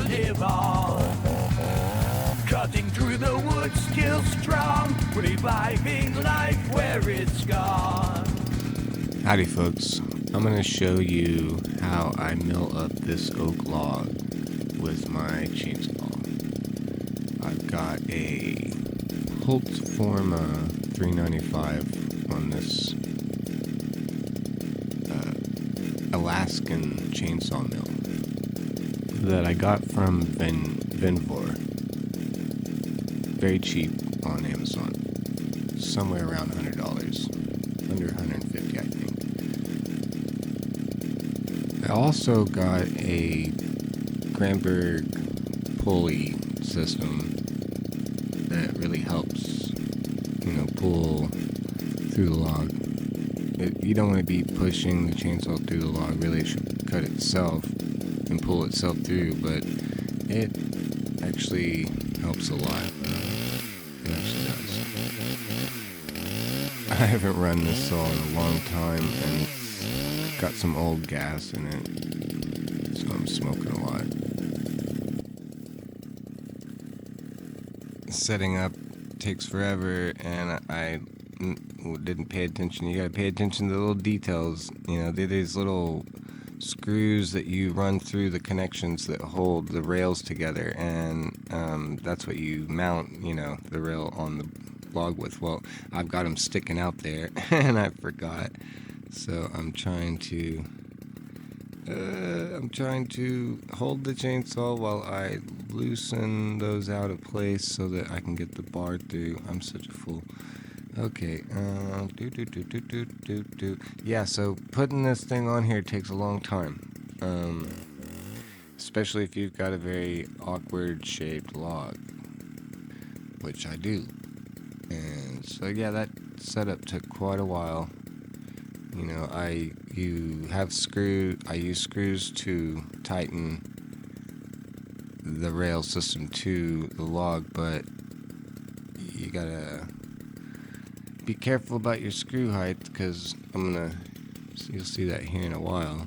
live on. Cutting through the wood, still strong, reviving life where it's gone. Howdy folks, I'm going to show you how I mill up this oak log with my chainsaw. I've got a Holtzforma 395 on this Alaskan chainsaw mill that I got from Venvor. Very cheap on Amazon. Somewhere around $100. Under $150, I think. I also got a Granberg pulley system that really helps, pull through the log. You don't want to be pushing the chainsaw through the log. Really, it should cut itself and pull itself through, but it actually helps a lot. It actually does. I haven't run this saw in a long time, and it's got some old gas in it, so I'm smoking a lot. Setting up takes forever, and I didn't pay attention. You gotta pay attention to the little details. These little screws that you run through the connections that hold the rails together, and that's what you mount, the rail on the log with. Well, I've got them sticking out there, and I forgot. So I'm trying to hold the chainsaw while I loosen those out of place so that I can get the bar through. I'm such a fool. Okay, yeah, so putting this thing on here takes a long time, especially if you've got a very awkward shaped log, which I do. And so yeah, that setup took quite a while. I use screws to tighten the rail system to the log, but you gotta be careful about your screw height, because you'll see that here in a while.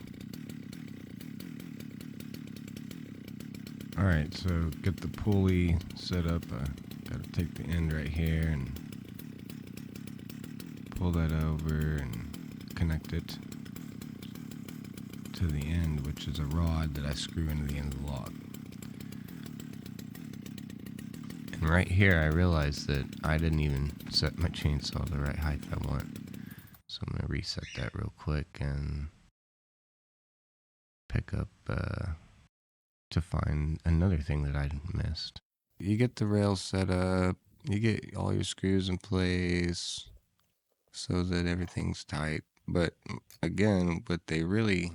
Alright, so get the pulley set up. Gotta take the end right here and pull that over and connect it to the end, which is a rod that I screw into the end of the log. And right here I realized that I didn't even set my chainsaw the right height I want. So I'm going to reset that real quick and pick up to find another thing that I missed. You get the rails set up, you get all your screws in place so that everything's tight. But again, with a really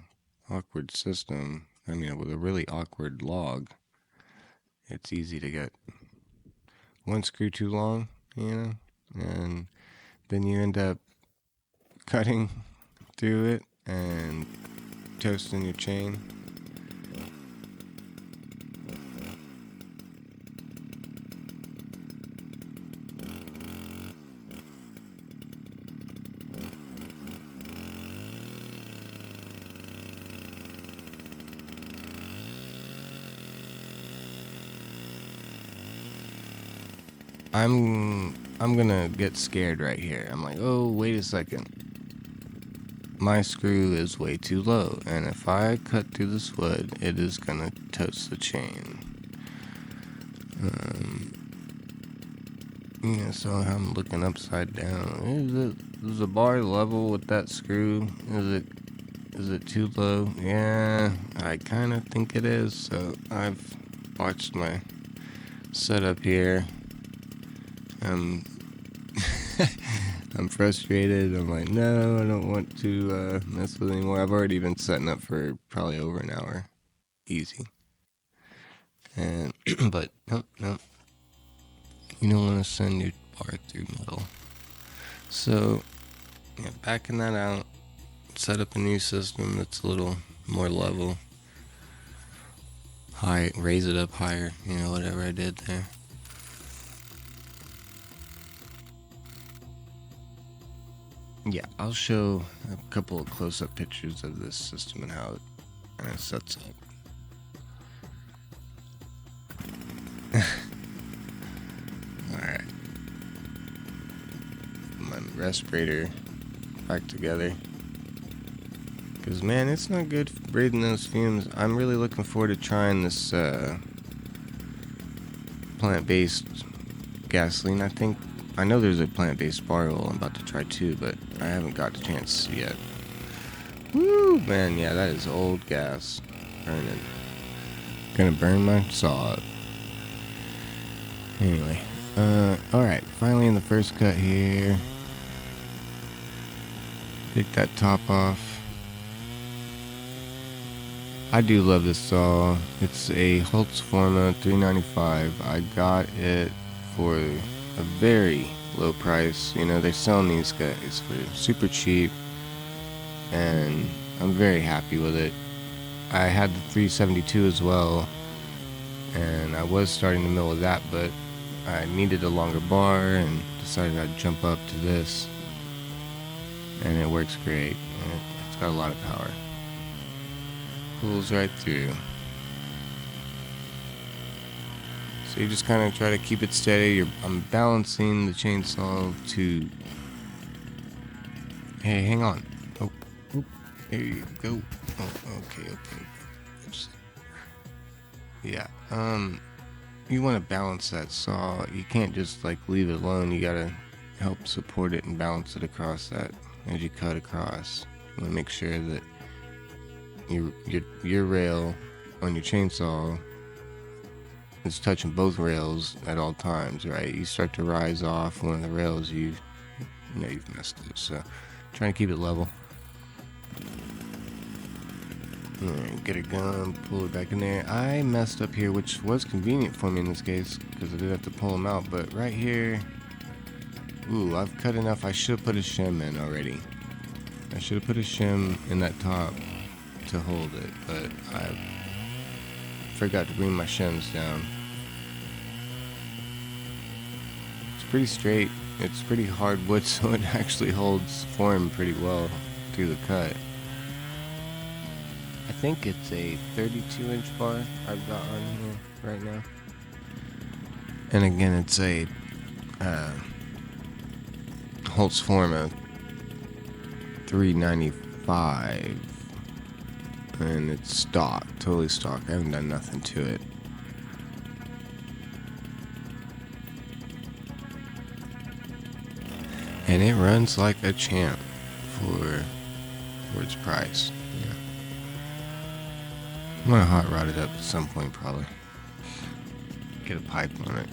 awkward system, with a really awkward log, it's easy to get one screw too long, and then you end up cutting through it and toasting your chain. I'm gonna get scared right here. I'm like, oh, wait a second. My screw is way too low, and if I cut through this wood, it is gonna toast the chain. So I'm looking upside down. Is the bar level with that screw? Is it too low? Yeah, I kind of think it is. So I've watched my setup here. I'm frustrated. I'm like, no, I don't want to mess with it anymore. I've already been setting up for probably over an hour. Easy. And but no. You don't want to send your bar through metal. So, yeah, backing that out, set up a new system that's a little more level. Raise it up higher, whatever I did there. Yeah, I'll show a couple of close-up pictures of this system and how it sets up. respirator back together. Because, man, it's not good breathing those fumes. I'm really looking forward to trying this plant-based gasoline. I know there's a plant-based bar oil I'm about to try too, but I haven't got the chance yet. Woo, man, yeah, that is old gas. Burning. Gonna burn my saw up. Anyway, alright, finally in the first cut here. Take that top off. I do love this saw. It's a Holtzforma 395. I got it for a very low price. You know, they're selling these guys for super cheap, and I'm very happy with it. I had the 372 as well, and I was starting to mill with that, but I needed a longer bar and decided I'd jump up to this, and it works great. And it's got a lot of power. Pulls right through. So you just kind of try to keep it steady. I'm balancing the chainsaw to... Hey, hang on. Oh, there you go. Oh, okay. Oops. Yeah, you want to balance that saw. You can't just like leave it alone. You gotta help support it and balance it across that as you cut across. You want to make sure that your rail on your chainsaw is touching both rails at all times, right? You start to rise off one of the rails, you know you've messed it. So trying to keep it level. Alright, get a gun, pull it back in there. I messed up here, which was convenient for me in this case because I did have to pull them out. But right here, ooh, I've cut enough. I should have put a shim in already. I should have put a shim in that top to hold it, but I forgot to bring my shims down. It's pretty straight. It's pretty hard wood, so it actually holds form pretty well through the cut. I think it's a 32-inch bar I've got on here right now. And again, it's a Holtzforma 395. And it's stock, totally stock. I haven't done nothing to it. And it runs like a champ for its price. Yeah. I'm gonna hot rod it up at some point probably. Get a pipe on it.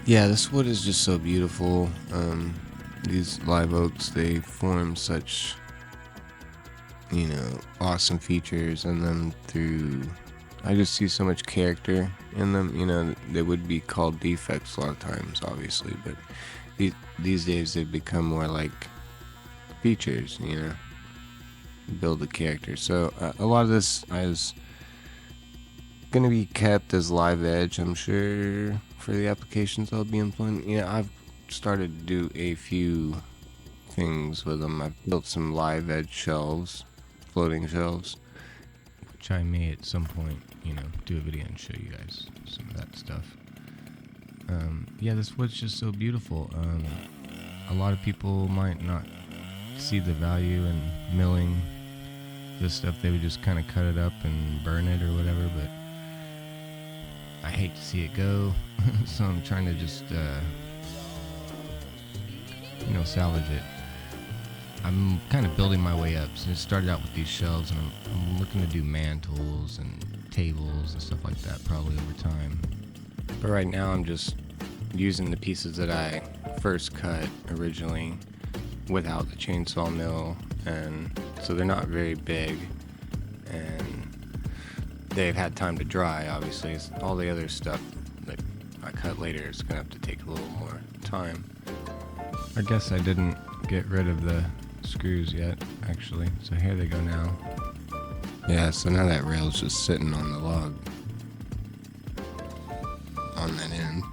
Yeah, this wood is just so beautiful. These live oaks, they form such, you know, awesome features in them through... I just see so much character in them. You know, they would be called defects a lot of times, obviously, but these days they've become more like features, you know, build the character. So a lot of this is going to be kept as live edge, I'm sure, for the applications I'll be employing. You know, I've started to do a few things with them. I've built some live edge shelves, floating shelves, which I may at some point, you know, do a video and show you guys some of that stuff. Yeah, this wood's just so beautiful. A lot of people might not see the value in milling this stuff. They would just kind of cut it up and burn it or whatever, but I hate to see it go. So I'm trying to just, you know, salvage it. I'm kind of building my way up. So it started out with these shelves, and I'm looking to do mantles and tables and stuff like that probably over time. But right now I'm just using the pieces that I first cut originally without the chainsaw mill, and so they're not very big, and they've had time to dry. Obviously, all the other stuff that I cut later is gonna have to take a little more time. I guess I didn't get rid of the screws yet, actually, so here they go now. Yeah, so now that rail's just sitting on the log on that end.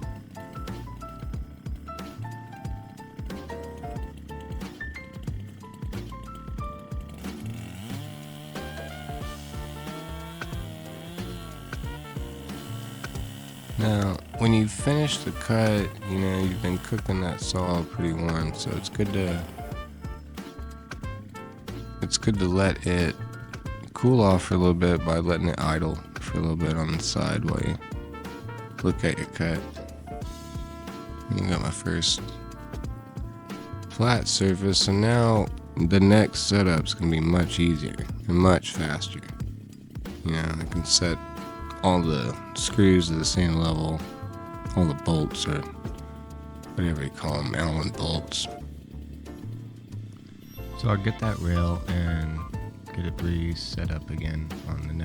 Now, when you finish the cut, you know, you've been cooking that saw pretty warm, so it's good to let it cool off for a little bit by letting it idle for a little bit on the side while you look at your cut. I got my first flat surface, so now the next setup's gonna be much easier and much faster. You know, I can set all the screws at the same level, all the bolts, or whatever you call them, Allen bolts. So I'll get that rail and get it reset up again on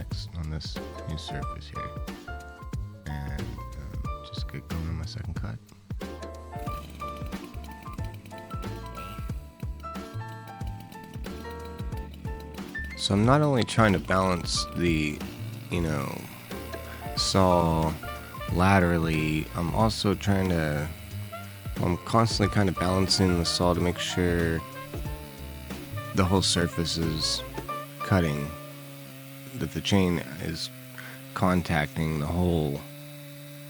this new surface here, and just get going on my second cut. So I'm not only trying to balance the, you know, saw laterally, I'm constantly kind of balancing the saw to make sure the whole surface is cutting, that the chain is contacting the whole,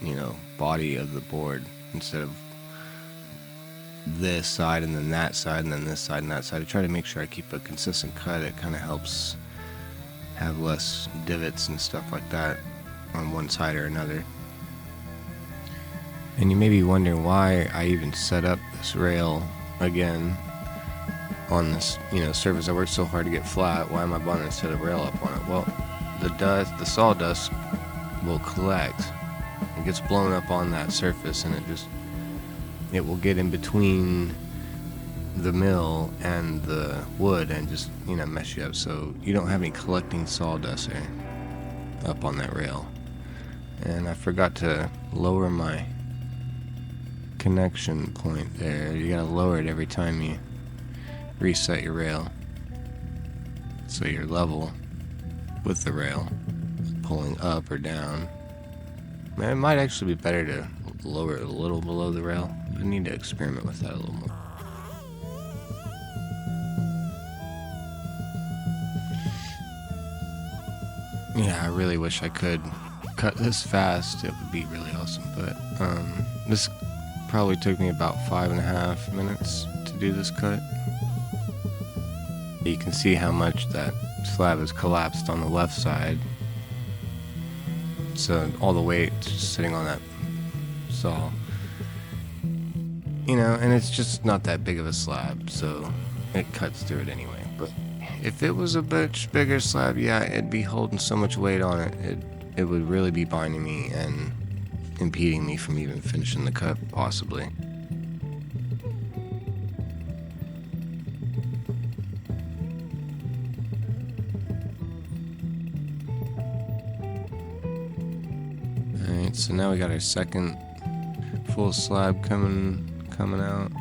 you know, body of the board, instead of this side and then that side and then this side and that side. I try to make sure I keep a consistent cut. It kind of helps have less divots and stuff like that on one side or another. And you may be wondering why I even set up this rail again on this, you know, surface I worked so hard to get flat. Why am I bothering to set a rail up on it? Well, the sawdust will collect. It gets blown up on that surface, and it will get in between the mill and the wood and just, you know, mess you up. So you don't have any collecting sawdust there up on that rail. And I forgot to lower my connection point there. You gotta lower it every time you reset your rail, so you're level with the rail, pulling up or down. It might actually be better to lower it a little below the rail. I need to experiment with that a little more. Yeah, I really wish I could cut this fast. It would be really awesome, but this probably took me about 5.5 minutes to do this cut. You can see how much that slab has collapsed on the left side. So all the weight just sitting on that saw. You know, and it's just not that big of a slab, so it cuts through it anyway. But if it was a much bigger slab, yeah, it'd be holding so much weight on it. It would really be binding me and impeding me from even finishing the cut, possibly. Alright, so now we got our second full slab coming out.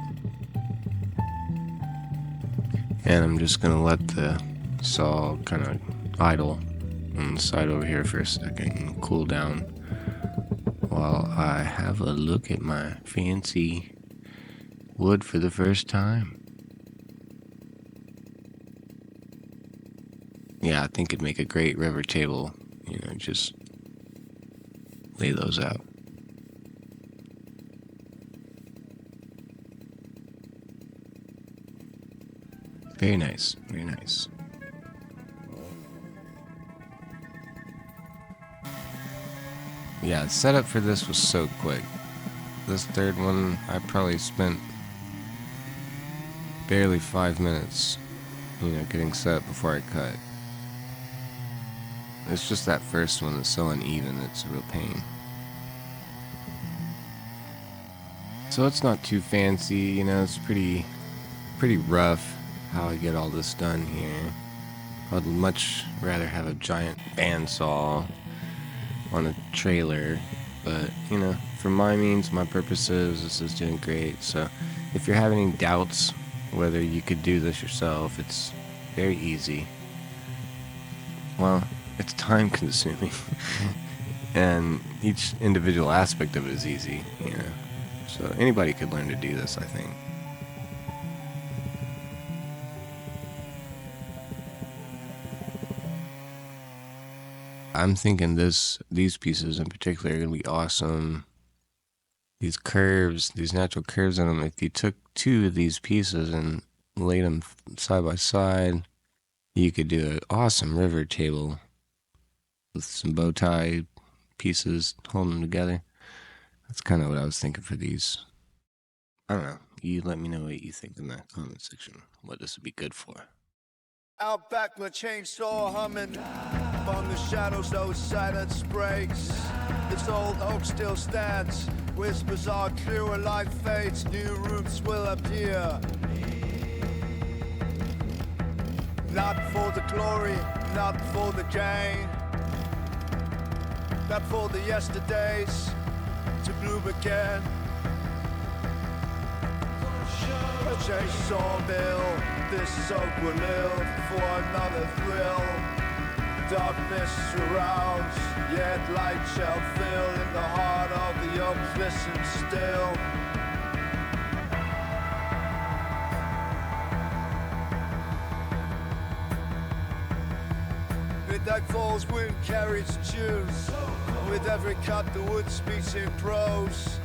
And I'm just gonna let the saw kind of idle on the side over here for a second and cool down while I have a look at my fancy wood for the first time. Yeah, I think it'd make a great river table, you know, just lay those out. Very nice, very nice. Yeah, the setup for this was so quick. This third one, I probably spent barely 5 minutes, you know, getting set up before I cut. It's just that first one that's so uneven, it's a real pain. So it's not too fancy, you know, it's pretty rough how I get all this done here. I'd much rather have a giant bandsaw on a trailer, but, you know, for my means, my purposes, this is doing great. So if you're having any doubts whether you could do this yourself, it's very easy. Well, it's time consuming and each individual aspect of it is easy, you know, so anybody could learn to do this, I think. I'm thinking these pieces in particular are gonna be awesome. These curves, these natural curves in them. If you took two of these pieces and laid them side by side, you could do an awesome river table with some bow tie pieces holding them together. That's kind of what I was thinking for these. I don't know. You let me know what you think in the comment section. What this would be good for. Out back, my chainsaw humming. Among the shadows, those silence breaks. This old oak still stands. Whispers are clearer, light fades. New roots will appear. Not for the glory, not for the gain. Not for the yesterdays to bloom again. A chainsaw mill, this oak will live for another thrill. Darkness surrounds, yet light shall fill. In the heart of the oak, listen still. Midnight falls, wind carries tunes. With every cut the wood speaks in prose.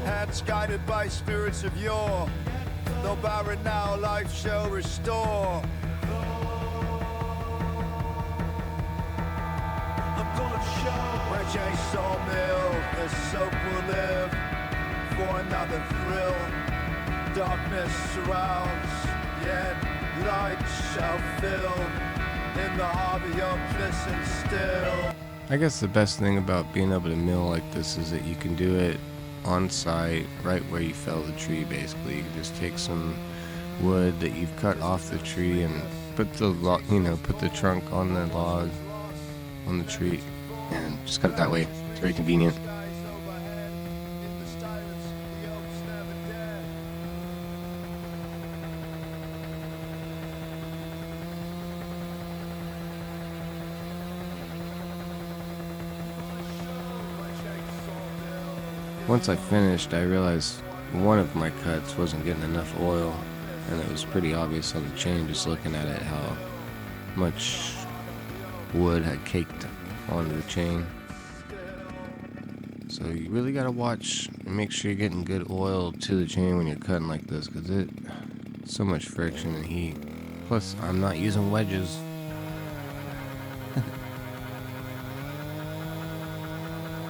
Hands guided by spirits of yore. Though barren now, life shall restore. I'm gonna show my chainsaw mill. This oak will live for another thrill. Darkness surrounds, yet light shall fill. In the heart of your listen still. I guess the best thing about being able to mill like this is that you can do it on site, right where you fell the tree. Basically, you can just take some wood that you've cut off the tree and put the put the trunk on the log on the tree, and just cut it that way. It's very convenient. Once I finished, I realized one of my cuts wasn't getting enough oil, and it was pretty obvious on the chain just looking at it how much wood had caked onto the chain. So you really gotta watch and make sure you're getting good oil to the chain when you're cutting like this, because it's so much friction and heat. Plus, I'm not using wedges.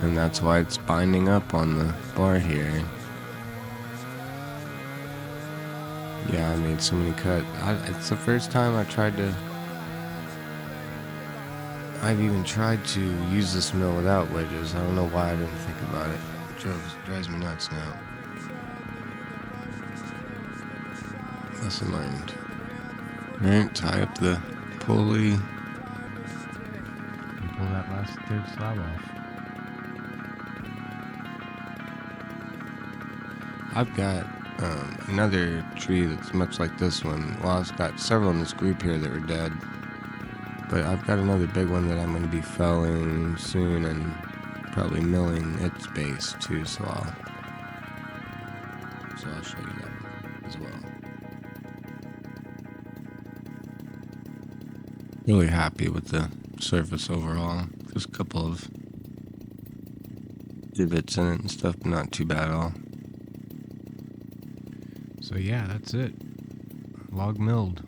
And that's why it's binding up on the bar here. Yeah, I made so many cuts. It's the first time I've even tried to use this mill without wedges. I don't know why I didn't think about it. It drives me nuts now. Lesson learned. Alright, tie up the pulley and pull that last third slab off. I've got another tree that's much like this one. Well, I've got several in this group here that were dead. But I've got another big one that I'm going to be felling soon and probably milling its base too, so I'll show you that as well. Really happy with the surface overall. There's a couple of divots in it and stuff, but not too bad at all. So yeah, that's it. Log milled.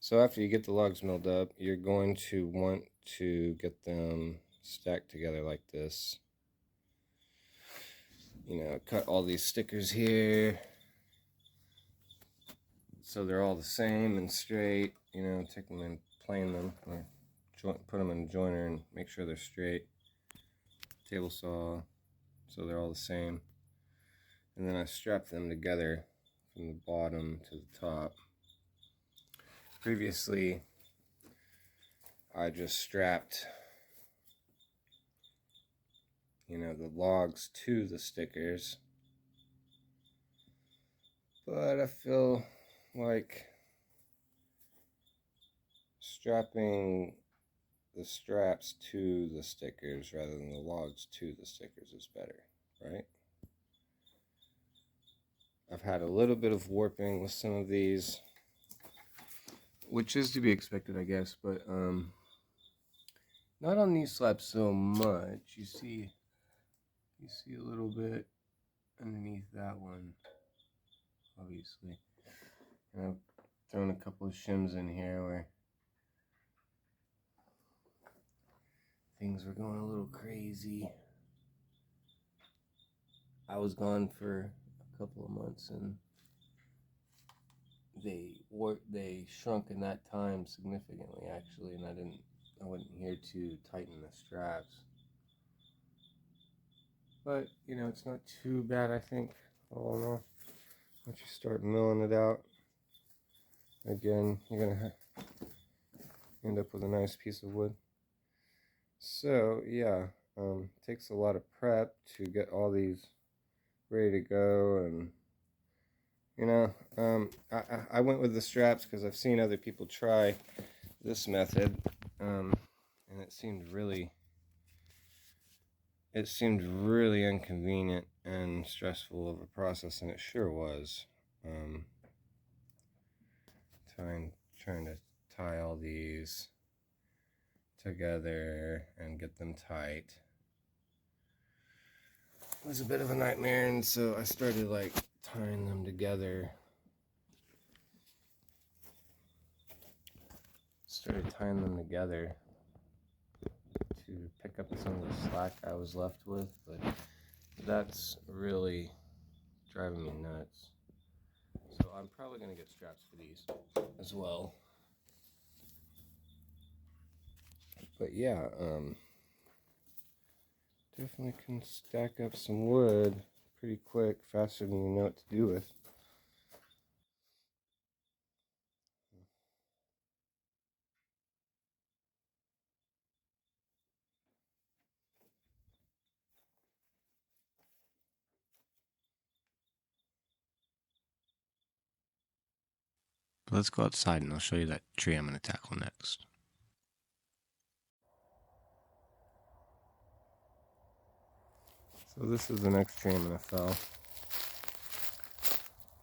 So after you get the logs milled up, you're going to want to get them stacked together like this. You know, cut all these stickers here so they're all the same and straight. You know, take them and plane them, or put them in a joiner and make sure they're straight. Table saw so they're all the same. And then I strap them together from the bottom to the top. Previously, I just strapped, the logs to the stickers. But I feel like strapping the straps to the stickers rather than the logs to the stickers is better, right? I've had a little bit of warping with some of these, which is to be expected, I guess, but not on these slabs so much. You see a little bit underneath that one, obviously. And I've thrown a couple of shims in here where things were going a little crazy. I was gone for a couple of months, and they shrunk in that time significantly, actually, and I wasn't here to tighten the straps. But it's not too bad, I think. All in all, once you start milling it out, again, you're gonna end up with a nice piece of wood. So yeah, takes a lot of prep to get all these ready to go, and I went with the straps because I've seen other people try this method, and it seemed really inconvenient and stressful of a process, and it sure was. Trying to tie all these together and get them tight was a bit of a nightmare, and so I started tying them together. To pick up some of the slack I was left with, but that's really driving me nuts. So I'm probably going to get straps for these as well. But yeah, definitely can stack up some wood pretty quick, faster than you know what to do with. Let's go outside and I'll show you that tree I'm going to tackle next. So this is the next tree I'm going to fell.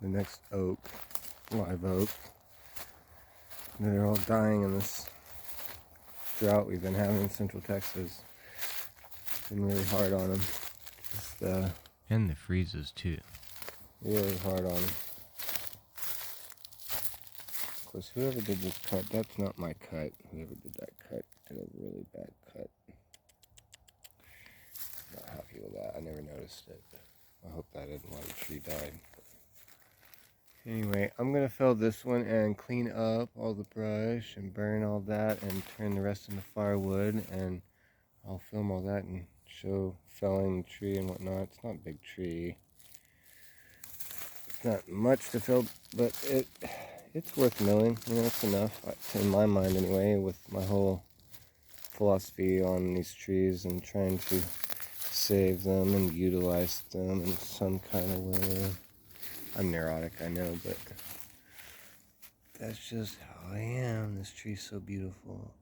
The next oak, live oak. They're all dying in this drought we've been having in Central Texas. Been really hard on them. And the freezes too. Really hard on them. Of course, whoever did this cut, that's not my cut. Whoever did that cut did a really bad cut. Not happy with that. I never noticed it. I hope that isn't why the tree died. Anyway, I'm going to fell this one and clean up all the brush and burn all that and turn the rest into firewood, and I'll film all that and show felling the tree and whatnot. It's not a big tree. It's not much to fell, but it's worth milling. It's enough, in my mind anyway, with my whole philosophy on these trees and trying to save them and utilize them in some kind of way. I'm neurotic, I know, but that's just how I am. This tree's so beautiful.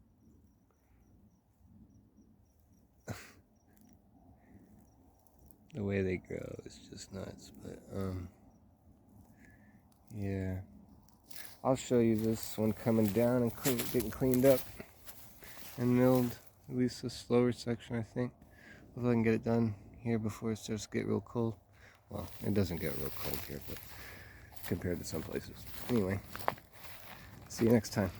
The way they grow is just nuts, but yeah. I'll show you this one coming down and getting cleaned up and milled, at least the slower section, I think. If I can get it done here before it starts to get real cold. Well, it doesn't get real cold here, but compared to some places. Anyway, see you next time.